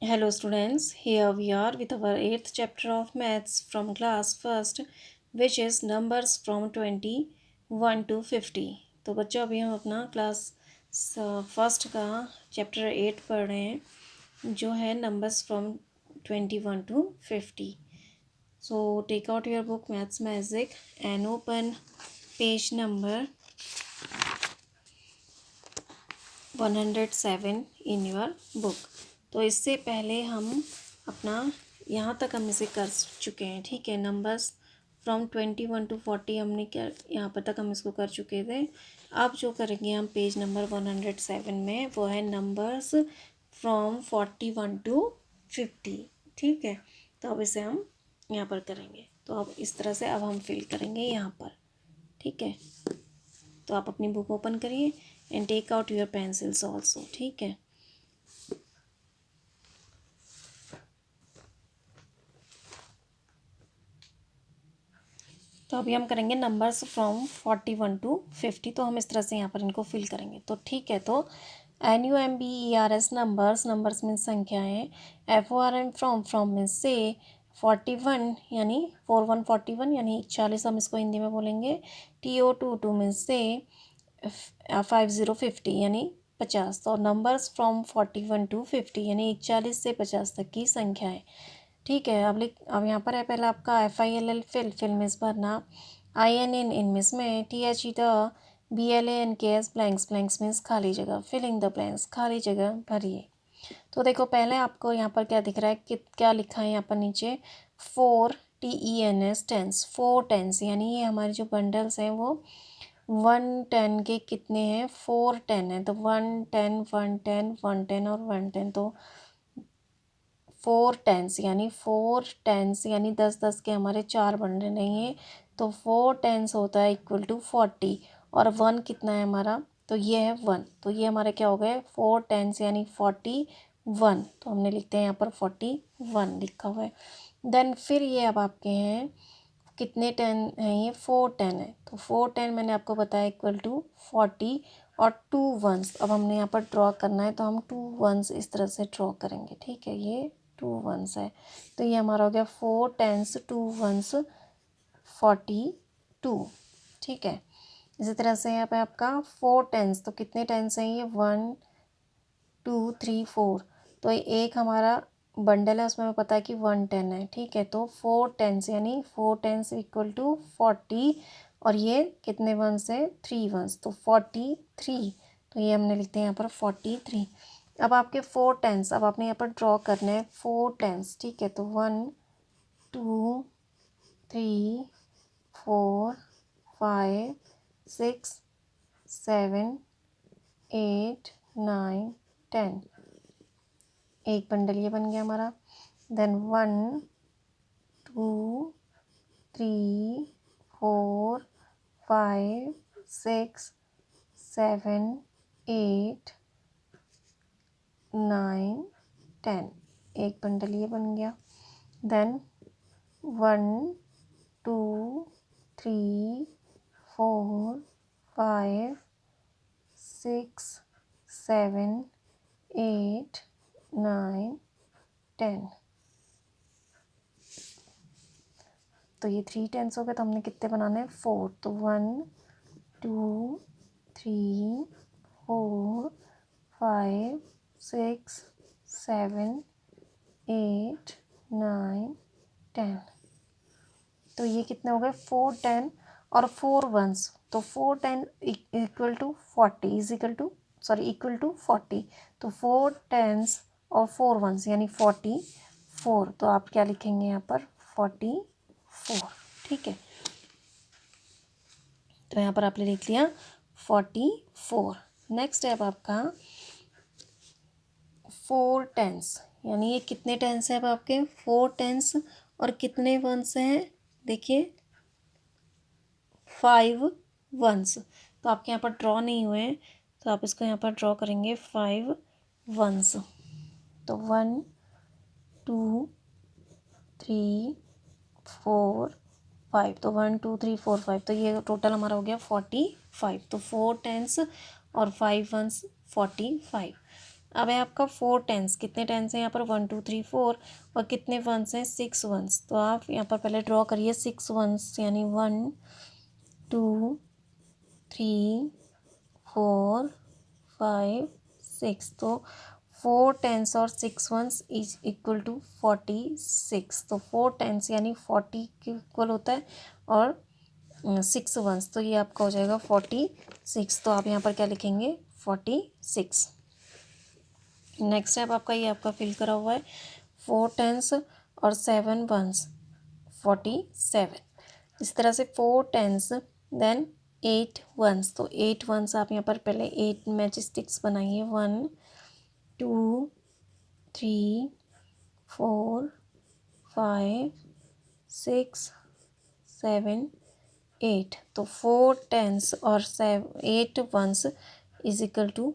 Hello students, here we are with our 8th chapter of maths from class first, which is numbers from 21 to 50. तो बच्चों अभी हम अपना class first का chapter 8 पढ़ रहे हैं जो है numbers from 21 to 50. So take out your book Maths Magic and open page number 107 in your book. तो इससे पहले हम अपना यहाँ तक हम इसे कर चुके हैं, ठीक है। नंबर्स फ्रॉम 21 to 40 हमने क्या यहाँ पर तक हम इसको कर चुके थे। अब जो करेंगे हम पेज नंबर 107 में वो है नंबर्स फ्रॉम 41 to 50, ठीक है। तो अब इसे हम यहाँ पर करेंगे। तो अब इस तरह से अब हम फिल करेंगे यहाँ पर, ठीक है। तो आप अपनी बुक ओपन करिए and take out your pencils also, ठीक है। तो अभी हम करेंगे नंबर्स फ्रॉम 41 to 50। तो हम इस तरह से यहाँ पर इनको फिल करेंगे, तो ठीक है। तो NUMBERS नंबर्स मीन्स संख्याएँ, FORM फ्रॉम मीन्स से, 41 यानी 41 यानी 41 हम इसको हिंदी में बोलेंगे। TO22 मीन्स से, 50 यानी 50। तो नंबर्स फ्रॉम 41 to 50 यानी 41 से 50 तक की संख्याएँ, ठीक है। अब यहाँ पर है पहला आपका FILL फिल मिस भरना, IN इन मिस में, THE BLANKS ब्लैंक्स मीन्स खाली जगह, फिलिंग द ब्लैंक्स खाली जगह भरिए। तो देखो पहले आपको यहाँ पर क्या दिख रहा है कि क्या लिखा है यहाँ पर नीचे, 4 TENS 4 टेंस यानी ये हमारे जो बंडल्स हैं वो 110 के कितने हैं, 410 है। तो 110 110 110 और 110, तो 4 टेंस यानी 10 के हमारे 4 बंडल नहीं है। तो 4 टेंस होता है इक्वल टू 40 और 1 कितना है हमारा, तो ये है 1। तो ये हमारे क्या हो गए, 4 टेंस यानी 41। तो हमने लिखते हैं यहाँ पर 41 लिखा हुआ है। देन फिर ये अब आपके हैं कितने 10 हैं, ये 4 10 है। तो 4 10 मैंने आपको बताया इक्वल टू 40 और 2 वंस। अब हमने यहाँ पर ड्रॉ करना है, तो हम 2 वंस इस तरह से ड्रॉ करेंगे, ठीक है। ये 2 वंस है, तो ये हमारा हो गया 4 10 2 वंस 42, ठीक है। इसी तरह से यहाँ पे आपका 4 टेंस, तो कितने टेंस हैं ये, 1 2 3 4। तो एक हमारा बंडल है उसमें हमें पता है कि 110 है, ठीक है। तो 4 टेंस यानी 4 टेंस इक्वल टू 40 और ये कितने वंस है, 3 वंस, तो 43। तो ये हमने लिखते हैं यहाँ पर 43। अब आपके 4 टेंस, अब आपने यहाँ पर ड्रॉ करना है 4 टेंस, ठीक है। तो 1 2 3 4 5 6 7 8 9 10। एक बंडल ये बन गया हमारा। देन 1 2 3 4 5 6 7 8 9 10, एक बंडल ये बन गया। देन 1 2 3 4 5 6 7 8 9 10। तो ये 3 टेंस हो गए, तो हमने कितने बनाने हैं, 4। तो 1 2 3 4 5 6 7 8 9 10। तो ये कितने हो गए, 4 10 और 4 वंस। तो 4 10 equal to 40 equal to equal to 40। तो 4 टेंस और 4 वंस यानी 44। तो आप क्या लिखेंगे यहाँ पर, 44, ठीक है। तो यहाँ पर आपने लिख लिया 44। नेक्स्ट है अब आपका 4 टेंस यानी ये कितने टेंस है अब आपके, 4 टेंस और कितने वंस हैं, देखिए 5 वंस। तो आपके यहाँ पर ड्रॉ नहीं हुए हैं, तो आप इसको यहाँ पर ड्रॉ करेंगे 5 वंस। तो 1 2 3 4 5, तो 1 2 3 4 5, तो ये टोटल हमारा हो गया 45। तो 4 टेंस और 5 वंस 45। अब है आपका 4 टेंस, कितने टेंस हैं यहाँ पर 1 2 3 4 और कितने वंस हैं 6 वंस। तो आप यहाँ पर पहले ड्रॉ करिए 6 वंस, यानी 1 2 3 4 5 6। तो 4 टेंस और 6 वंस इज इक्वल टू 46। तो 4 टेंस यानी 40 के इक्वल होता है और 6 वंस, तो ये आपका हो जाएगा 46। तो आप यहाँ पर क्या लिखेंगे 46। नेक्स्ट स्टेप आपका ये आपका फिल करा हुआ है 4 टेंस और 7 वंस 47। इस तरह से 4 टेंस देन 8 वंस। तो 8 वंस आप यहाँ पर पहले 8 मैच स्टिक्स बनाइए 1 2 3 4 5 6 7 8। तो 4 टेंस और 8 वंस इज इक्वल टू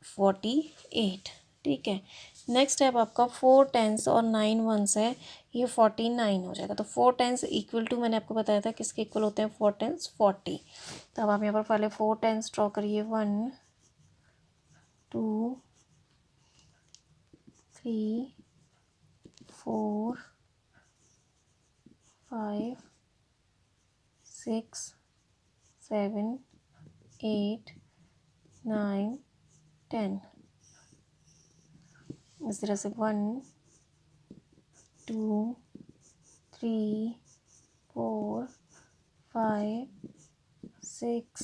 48। ठीक है। नेक्स्ट स्टेप आपका 4 टेंस और 9 वंस है, ये 49 हो जाएगा। तो 4 टेंस इक्वल टू मैंने आपको बताया था किसके इक्वल होते हैं 4 टेंस 40। तो अब आप यहाँ पर पहले 4 टेंस ड्रॉ करिए 1 2 3 4 5 6 7 8 9 10। इस तरह से 1 2 3 4 5 6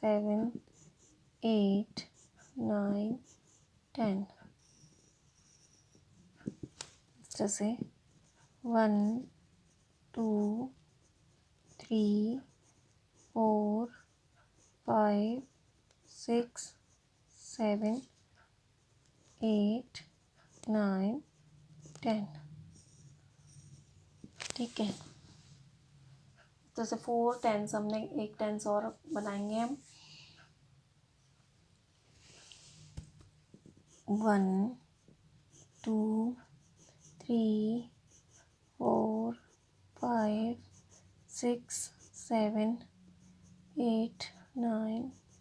7 8 9 10। इस तरह से 1 2 3 4 5 6 7 8 9 10। ठीक है। तो जैसे 4 टेंस हमने एक टेंस और बनाएंगे हम 1 2 3 4 5 6 7 8 9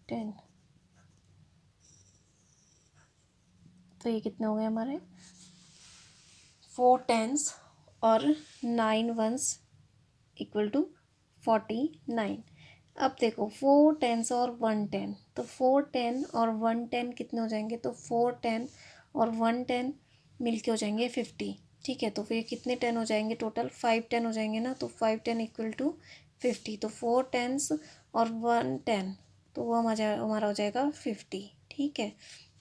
10। तो ये कितने हो गए हमारे 4 टेंस और 9 वंस इक्वल टू 49। अब देखो 4 टेंस और 1 10, तो 4 10 और 1 10 कितने हो जाएंगे, तो 4 10 और 1 10 मिलके हो जाएंगे 50। ठीक है। तो फिर कितने 10 हो जाएंगे टोटल 5 10 हो जाएंगे ना, तो 5 10 इक्वल टू 50। तो 4 टेंस और 1 10, तो वो हमारा हो जाएगा 50। ठीक है।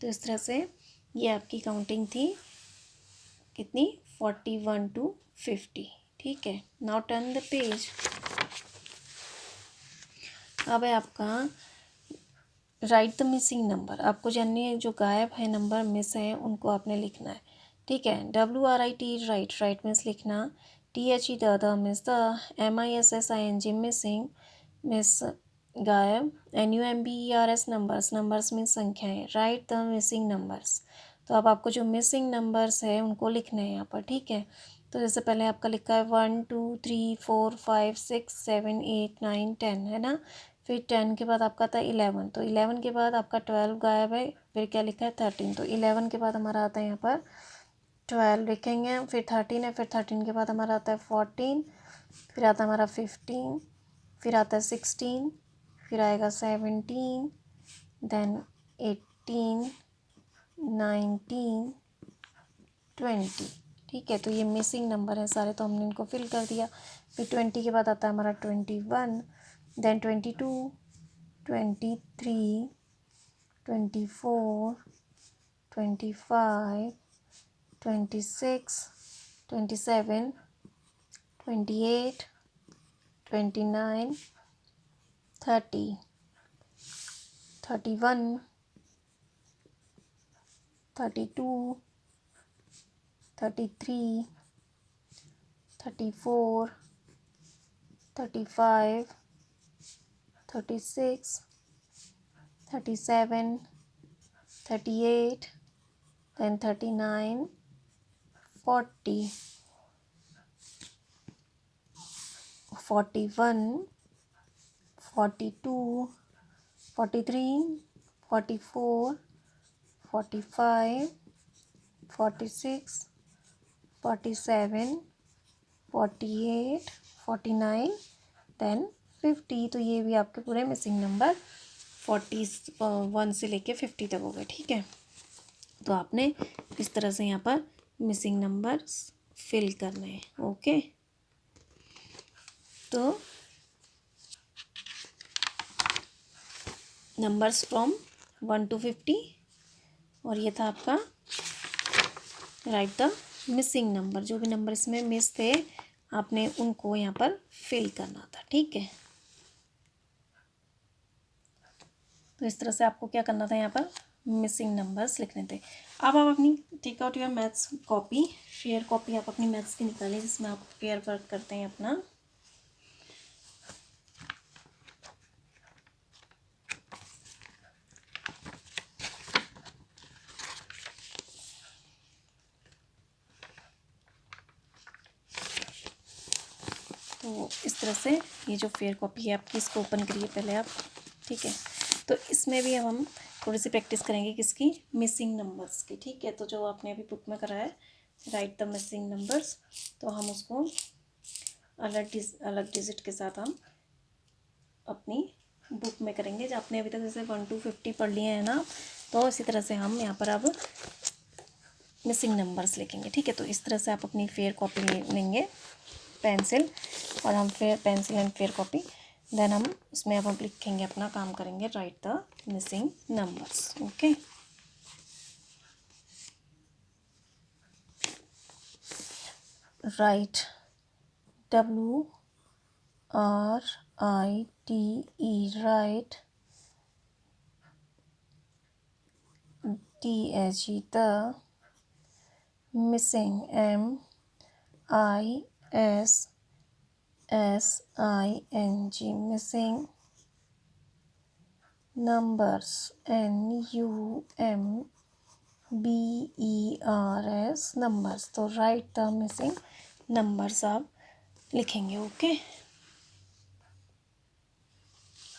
तो इस तरह से ये आपकी काउंटिंग थी कितनी 41 टू 50। ठीक है। Now turn the page. अब है आपका राइट द मिसिंग नंबर। आपको जाननी जो गायब है नंबर मिस है उनको आपने लिखना है। ठीक है। WRIT राइट, राइट मीन्स लिखना, THE the miss the, MISSING missing miss गायब, NUMBERS नंबर्स, नंबर्स मीन्स संख्याएं, राइट द मिसिंग नंबर्स। तो अब आपको जो मिसिंग नंबर्स है उनको लिखने हैं यहाँ पर। ठीक है। तो जैसे पहले आपका लिखा है 1 2 3 4 5 6 7 8 9 10 है ना। फिर 10 के बाद आपका आता है 11, तो 11 के बाद आपका 12 गायब है, फिर क्या लिखा है 13। तो 11 के बाद हमारा आता है यहाँ पर 12 लिखेंगे, फिर 13 है, फिर 13 के बाद हमारा आता है 14, फिर आता है हमारा 15, फिर आता है 16, फिर आएगा 17, देन 18 19 20। ठीक है। तो ये मिसिंग नंबर है सारे, तो हमने इनको फिल कर दिया। फिर 20 के बाद आता है हमारा 21, देन 22 23 24 25 26 27 28 29 30 31 32 33 34 35 36 37 38, then 39 40 41 42 43 44 45, 46, 47, 48, 49, देन 50। तो ये भी आपके पूरे मिसिंग नंबर 41 से लेके 50 तक हो गए। ठीक है, तो आपने इस तरह से यहाँ पर मिसिंग नंबर्स फिल करने हैं। ओके, तो नंबर्स फ्रॉम 1 to 50, और ये था आपका राइट द मिसिंग नंबर। जो भी नंबर इसमें मिस थे आपने उनको यहाँ पर फिल करना था। ठीक है, तो इस तरह से आपको क्या करना था, यहाँ पर मिसिंग नंबर्स लिखने थे। अब आप अपनी take out your maths copy, fair copy आप अपनी मैथ्स की निकालें जिसमें आप फेयर वर्क करते हैं अपना। तो इस तरह से ये जो फेयर कॉपी है आपकी, इसको ओपन करिए पहले आप। ठीक है, तो इसमें भी अब हम थोड़ी सी प्रैक्टिस करेंगे किसकी, मिसिंग नंबर्स की। ठीक है, तो जो आपने अभी बुक में करा है राइट द मिसिंग नंबर्स, तो हम उसको अलग डिजिट के साथ हम अपनी बुक में करेंगे। जो आपने अभी तक जैसे 1 to 50 पढ़ लिए हैं ना, तो इसी तरह से हम यहाँ पर अब मिसिंग नंबर्स लिखेंगे। ठीक है, तो इस तरह से आप अपनी फेयर कॉपी लेंगे, पेंसिल, और हम pencil and fair copy, then हम उसमें अब हम लिखेंगे, अपना काम करेंगे, right the missing numbers. Okay, right, WRITE, right, THE, the missing, MISSING, missing numbers, NUMBERS, numbers। तो राइट द मिसिंग नंबर्स आप लिखेंगे। ओके,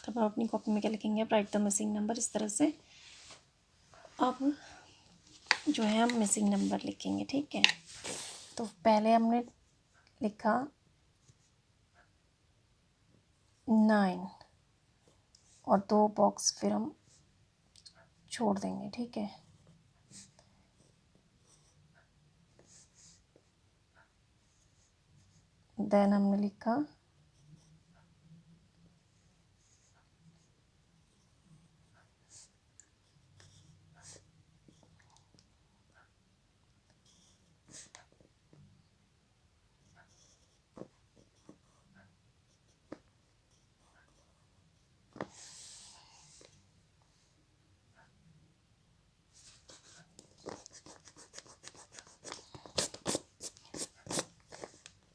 तब आप अपनी कॉपी में क्या लिखेंगे, राइट द मिसिंग नंबर, इस तरह से। अब जो है हम मिसिंग नंबर लिखेंगे। ठीक है, तो पहले हमने लिखा 9, और 2 बॉक्स फिर हम छोड़ देंगे। ठीक है, देन हमने लिखा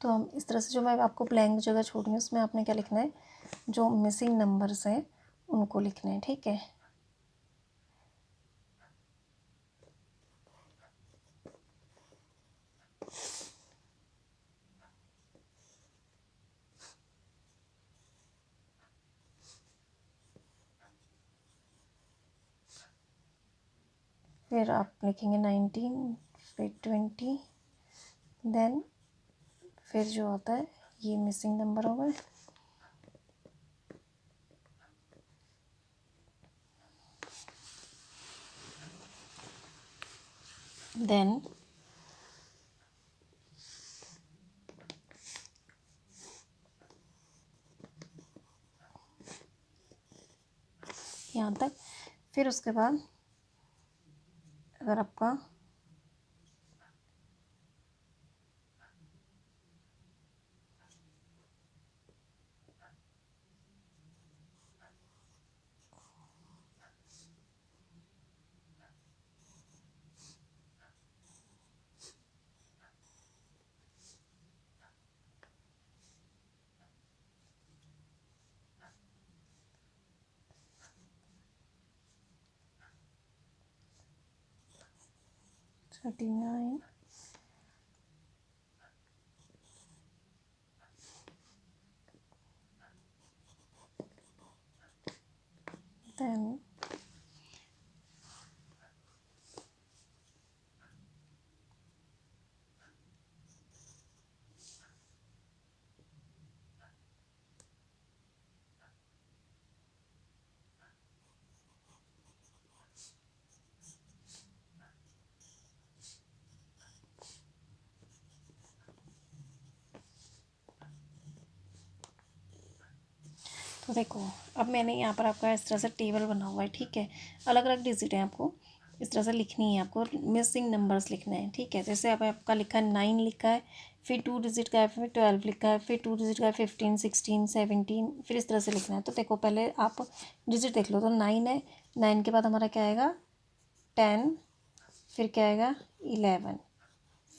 तो हम इस तरह से, जो मैं आपको ब्लैंक जगह छोड़ी हूँ उसमें आपने क्या लिखना है, जो मिसिंग नंबर्स हैं उनको लिखना है। ठीक है, फिर आप लिखेंगे 19, फिर 20, देन फिर जो आता है ये मिसिंग नंबर होगा, देन यहाँ तक। फिर उसके बाद अगर आपका थर्टी नाइन, देन तो देखो अब मैंने यहाँ पर आपका इस तरह से टेबल बना हुआ है, ठीक है। अलग अलग डिजिट हैं, आपको इस तरह से लिखनी है, आपको मिसिंग नंबर्स लिखने हैं, ठीक है। जैसे अब आपका लिखा है 9 लिखा है, फिर 2 डिजिट का है, फिर 12 लिखा है, फिर 2 डिजिट का है 15 16 17, फिर इस तरह से लिखना है। तो देखो पहले आप डिजिट देख लो, तो 9 है, 9 के बाद हमारा क्या आएगा 10, फिर क्या आएगा 11,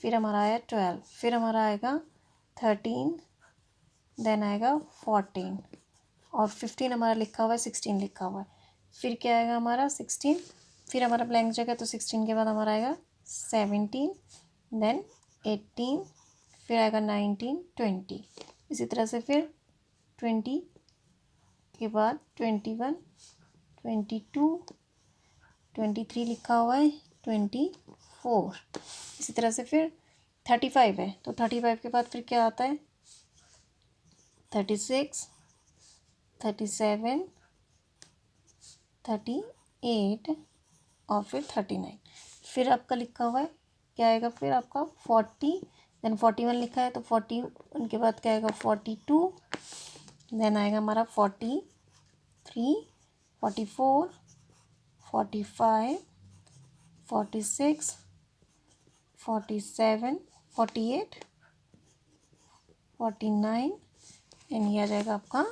फिर हमारा आया 12, फिर हमारा आएगा 13, देन आएगा 14 और 15 हमारा लिखा हुआ है, 16 लिखा हुआ है, फिर क्या आएगा हमारा 16, फिर हमारा ब्लैंक जगह, तो 16 के बाद हमारा आएगा 17, देन 18, फिर आएगा 19 20, इसी तरह से फिर 20 के बाद 21 22 23 लिखा हुआ है, 24, इसी तरह से फिर 35 है, तो 35 के बाद फिर क्या आता है 36 37 38 और फिर 39, फिर आपका लिखा हुआ है क्या आएगा फिर आपका 40, देन 41 लिखा है, तो 40 उनके बाद क्या आएगा 42, देन आएगा हमारा 43 44 45 46 47 48 49 एंड ये आ जाएगा आपका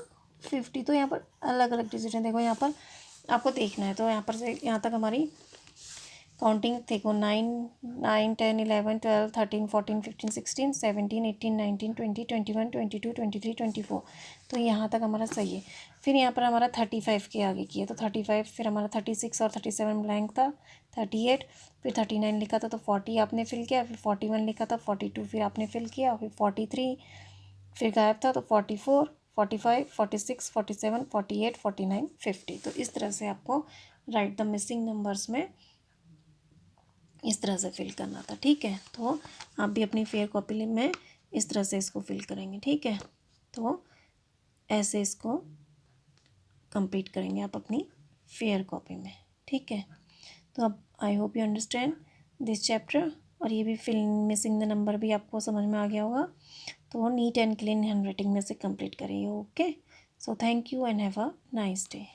50। तो यहाँ पर अलग अलग डिजिट हैं, देखो यहाँ पर आपको देखना है। तो यहाँ पर से यहाँ तक हमारी काउंटिंग देखो 9 9 10 11 12 13 14 15 16 17 18 19 20 21 22 23 24, तो यहाँ तक हमारा सही है। फिर यहाँ पर हमारा 35 के आगे की है, तो 35, फिर हमारा 36 और 37 ब्लैंक था, 38, फिर 39 लिखा था तो 40 आपने फिल किया, फिर 41 लिखा था, 42 फिर आपने फिल किया, फिर 43 फिर गायब था, तो 44 45 46 47 48 49 50। तो इस तरह से आपको राइट द मिसिंग नंबर्स में इस तरह से फिल करना था, ठीक है। तो आप भी अपनी फेयर कॉपी में इस तरह से इसको फिल करेंगे, ठीक है। तो ऐसे इसको कंप्लीट करेंगे आप अपनी फेयर कॉपी में, ठीक है। तो अब I hope you understand this chapter, और ये भी फिल मिसिंग द नंबर भी आपको समझ में आ गया होगा। तो neat and clean hand writing में से कंप्लीट करिए, okay. So thank you and have a nice day.